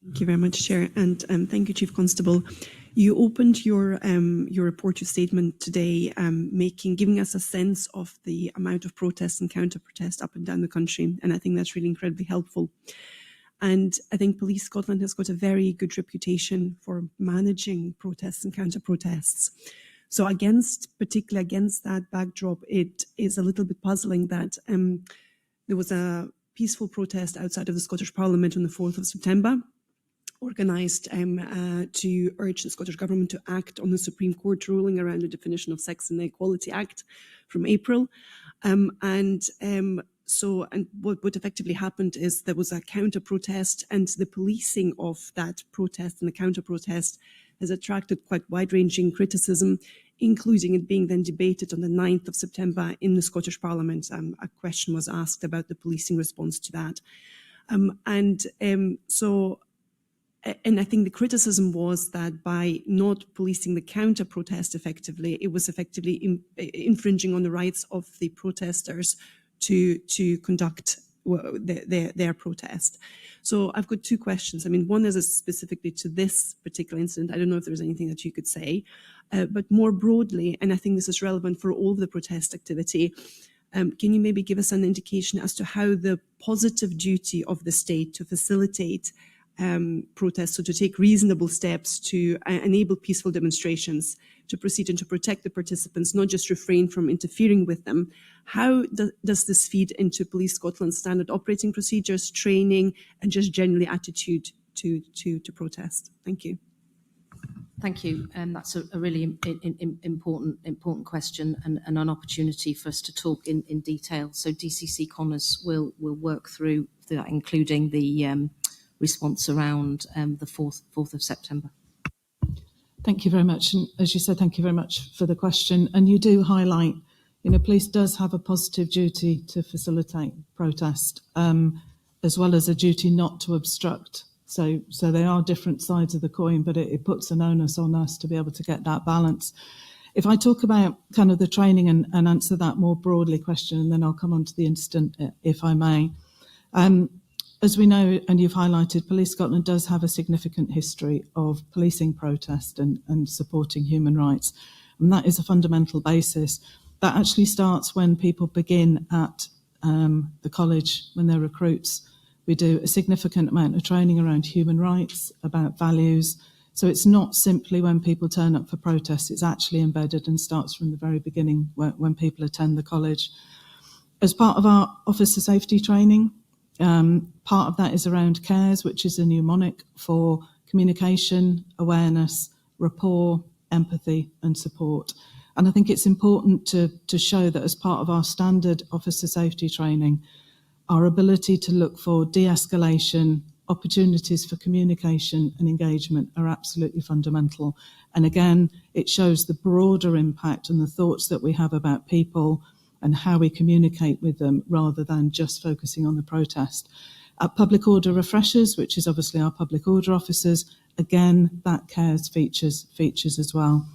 Thank you very much, Chair, and thank you, Chief Constable. You opened your report, your statement today, giving us a sense of the amount of protests and counter-protests up and down the country, and I think that's really incredibly helpful. And I think Police Scotland has got a very good reputation for managing protests and counter-protests. So particularly against that backdrop, it is a little bit puzzling that there was a peaceful protest outside of the Scottish Parliament on the 4th of September, organised to urge the Scottish Government to act on the Supreme Court ruling around the definition of Sex and Equality Act from April. So what effectively happened is there was a counter-protest, and the policing of that protest and the counter-protest has attracted quite wide-ranging criticism, including it being then debated on the 9th of September in the Scottish Parliament. A question was asked about the policing response to that. And I think the criticism was that by not policing the counter-protest effectively, it was effectively infringing on the rights of the protesters to conduct their protest. So I've got two questions. I mean, one is specifically to this particular incident. I don't know if there's anything that you could say, but more broadly, and I think this is relevant for all of the protest activity, can you maybe give us an indication as to how the positive duty of the state to facilitate protests, so to take reasonable steps to enable peaceful demonstrations, to proceed and to protect the participants, not just refrain from interfering with them. How does this feed into Police Scotland's standard operating procedures, training, and just generally attitude to protest? Thank you. Thank you, and that's a really important question and an opportunity for us to talk in detail. So DCC Connors will work through that, including the response around the 4th of September. Thank you very much. And as you said, thank you very much for the question. And you do highlight, police does have a positive duty to facilitate protest, as well as a duty not to obstruct. So they are different sides of the coin, but it puts an onus on us to be able to get that balance. If I talk about kind of the training and answer that more broadly question, and then I'll come on to the incident, if I may. As we know, and you've highlighted, Police Scotland does have a significant history of policing protest and supporting human rights. And that is a fundamental basis. That actually starts when people begin at the college, when they're recruits. We do a significant amount of training around human rights, about values. So it's not simply when people turn up for protests, it's actually embedded and starts from the very beginning when people attend the college. As part of our officer safety training, part of that is around CARES, which is a mnemonic for communication, awareness, rapport, empathy and support. And I think it's important to show that as part of our standard officer safety training, our ability to look for de-escalation, opportunities for communication and engagement are absolutely fundamental. And again, it shows the broader impact and the thoughts that we have about people and how we communicate with them rather than just focusing on the protest. At Public Order Refreshers, which is obviously our public order officers, again, that CARES features as well.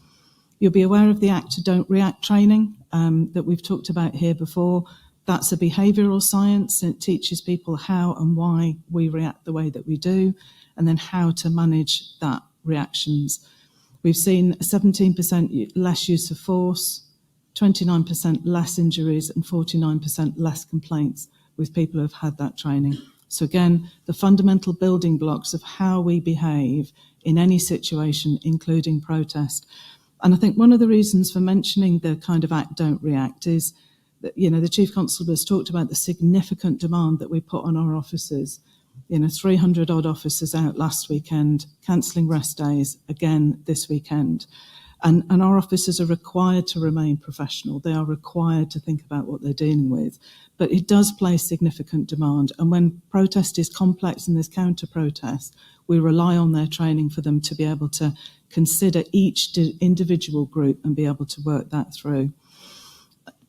You'll be aware of the Act Don't React training that we've talked about here before. That's a behavioural science. It teaches people how and why we react the way that we do, and then how to manage that reactions. We've seen 17% less use of force, 29% less injuries and 49% less complaints with people who have had that training. So again, the fundamental building blocks of how we behave in any situation, including protest. And I think one of the reasons for mentioning the kind of Act Don't React is that, the Chief Constable has talked about the significant demand that we put on our officers. 300 odd officers out last weekend, cancelling rest days again this weekend. And our officers are required to remain professional. They are required to think about what they're dealing with. But it does place significant demand. And when protest is complex and there's counter-protest, we rely on their training for them to be able to consider each individual group and be able to work that through.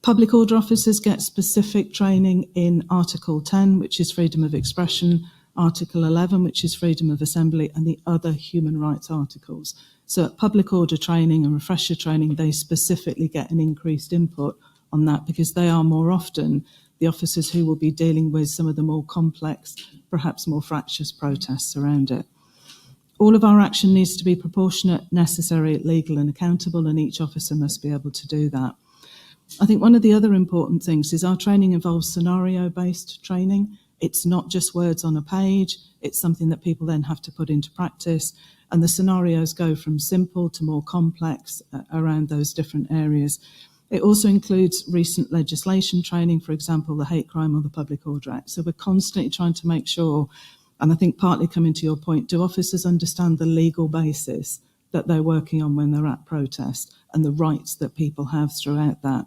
Public order officers get specific training in Article 10, which is freedom of expression, Article 11, which is freedom of assembly, and the other human rights articles. So at public order training and refresher training, they specifically get an increased input on that because they are more often the officers who will be dealing with some of the more complex, perhaps more fractious protests around it. All of our action needs to be proportionate, necessary, legal and accountable, and each officer must be able to do that. I think one of the other important things is our training involves scenario-based training. It's not just words on a page, it's something that people then have to put into practice, and the scenarios go from simple to more complex around those different areas. It also includes recent legislation training, for example, the Hate Crime or the Public Order Act. So we're constantly trying to make sure, and I think partly coming to your point, do officers understand the legal basis that they're working on when they're at protest and the rights that people have throughout that?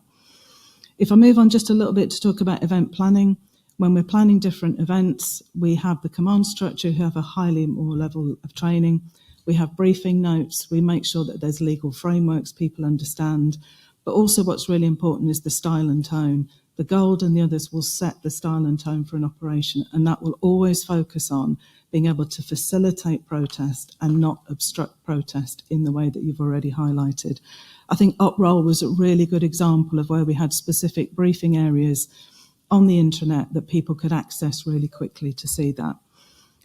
If I move on just a little bit to talk about event planning, when we're planning different events, we have the command structure who have a highly more level of training. We have briefing notes. We make sure that there's legal frameworks people understand. But also what's really important is the style and tone. The Gold and the others will set the style and tone for an operation, and that will always focus on being able to facilitate protest and not obstruct protest in the way that you've already highlighted. I think UpRoll was a really good example of where we had specific briefing areas on the internet that people could access really quickly to see that.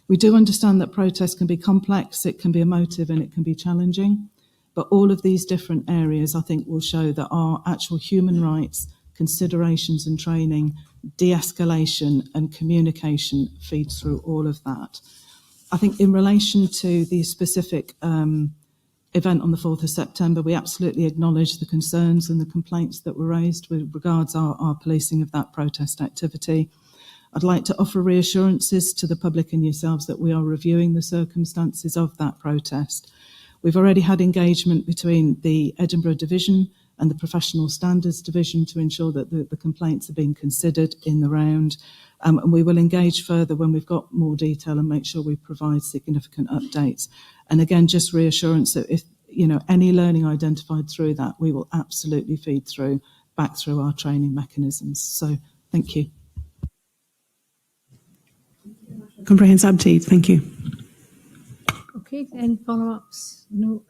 We do understand that protest can be complex, it can be emotive, and it can be challenging. But all of these different areas, I think, will show that our actual human rights, considerations and training, de-escalation and communication feeds through all of that. I think in relation to the specific event on the 4th of September, we absolutely acknowledge the concerns and the complaints that were raised with regards our policing of that protest activity. I'd like to offer reassurances to the public and yourselves that we are reviewing the circumstances of that protest. We've already had engagement between the Edinburgh Division and the Professional Standards Division to ensure that the complaints are being considered in the round. And we will engage further when we've got more detail and make sure we provide significant updates. And again, just reassurance that if any learning identified through that, we will absolutely feed through back through our training mechanisms. So thank you. Comprehensive update. Thank you. Okay, any follow-ups? No.